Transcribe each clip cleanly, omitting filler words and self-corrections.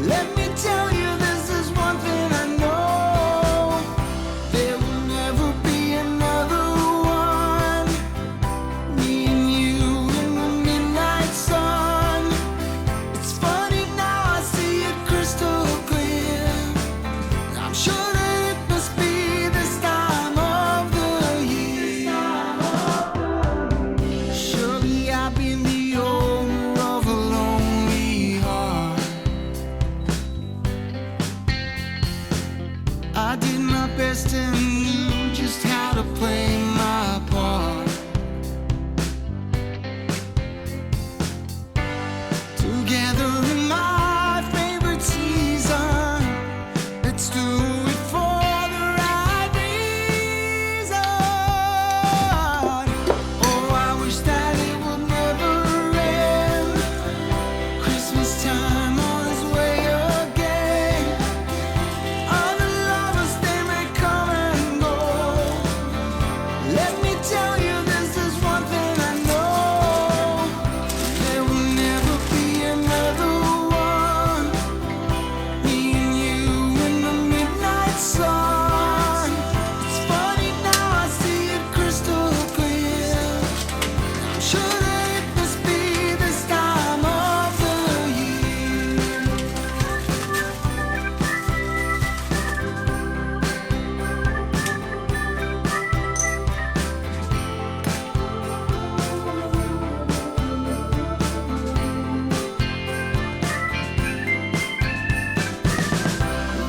Let me tell you, this is one thing I know. There will never be another one. Me and you in the midnight sun. It's funny now, I see it crystal clear. I'm sure that it must be this time of the year. Surely I've been the owner of a lonely heart. I did my best and knew just how to play my part. Together in my favorite season, let's do it for the right reason. Oh, I wish that it would never end. Christmas time on its way again. Other lovers, they may come and go. Let me tell you, this is one thing I know. There will never be another one. Me and you in the midnight sun. It's funny now, I see it crystal clear. I'm sure that it must be this time of the year.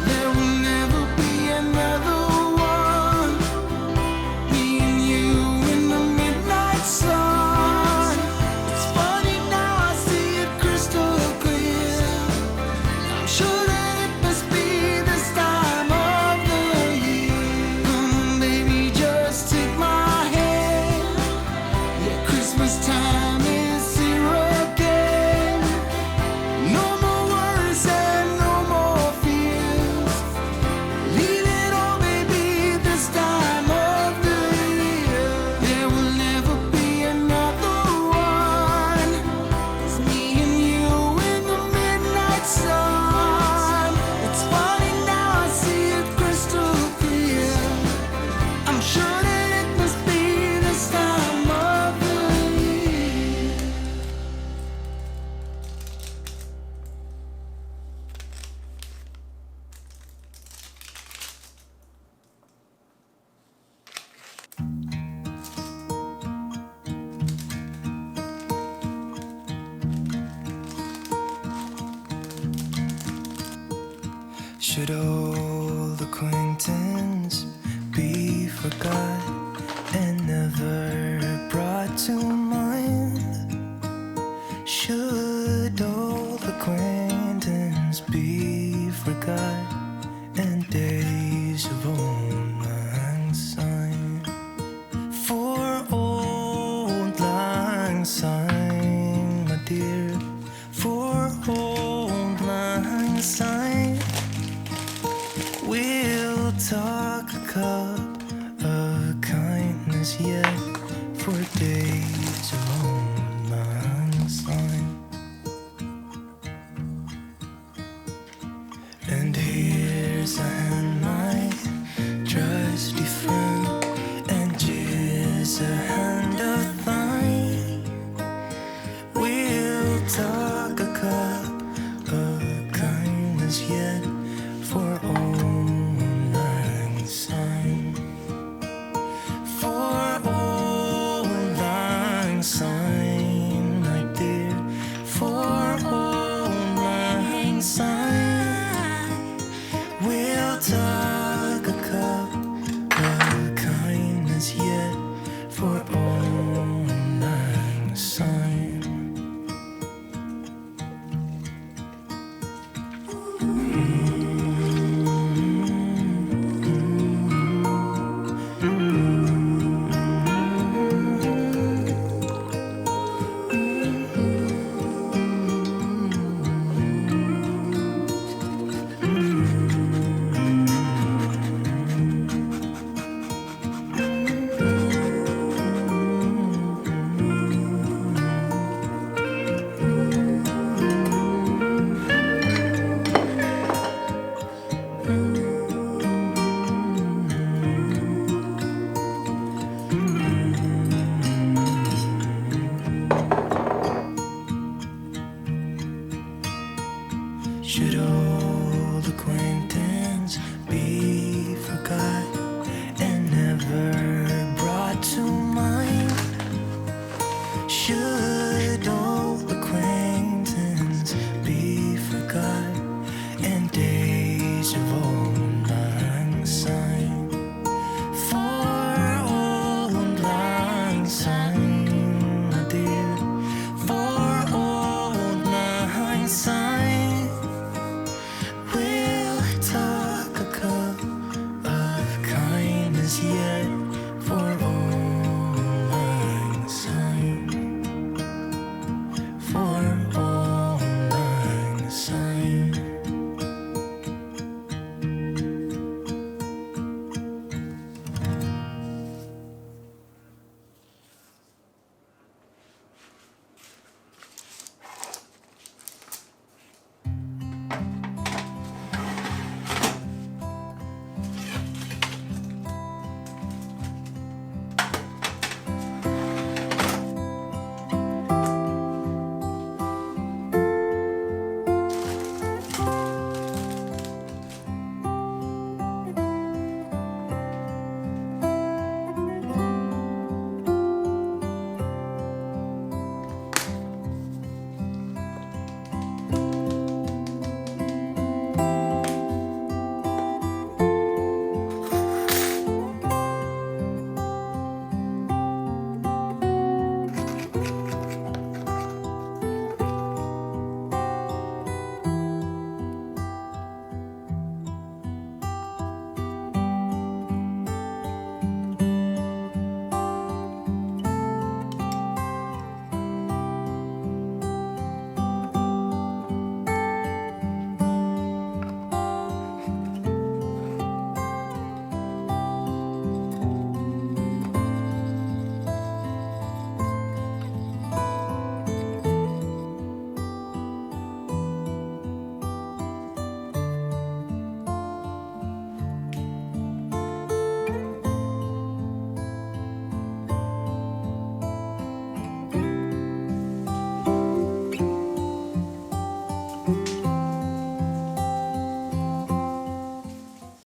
There will never be another one. Me and you in the midnight sun. It's funny now, I see it crystal clear. I'm sure that it must be this time of the year. Come on, baby, just take my hand. Yeah, Christmas time is here again. No more worries and no more fears. Leave it all, baby, this time of the year. There will never be another one. It's me and you in the midnight sun. It's funny now, I see it crystal clear. I'm sure that it must be this time of the year. Should old acquaintance be forgot and never brought to mind? Should old acquaintance be forgot and days of old lang syne? For old lang syne, my dear, for old lang syne. We'll talk a cup of kindness yet for days of old lang syne. And here's a hand, my trusty friend, and here's a hand of thine. We'll talk a cup of kindness yet for old lang syne. For old lang syne, my dear, for old lang syne. We'll talk a cup of kindness yet for old lang syne. Should old acquaintance be forgot?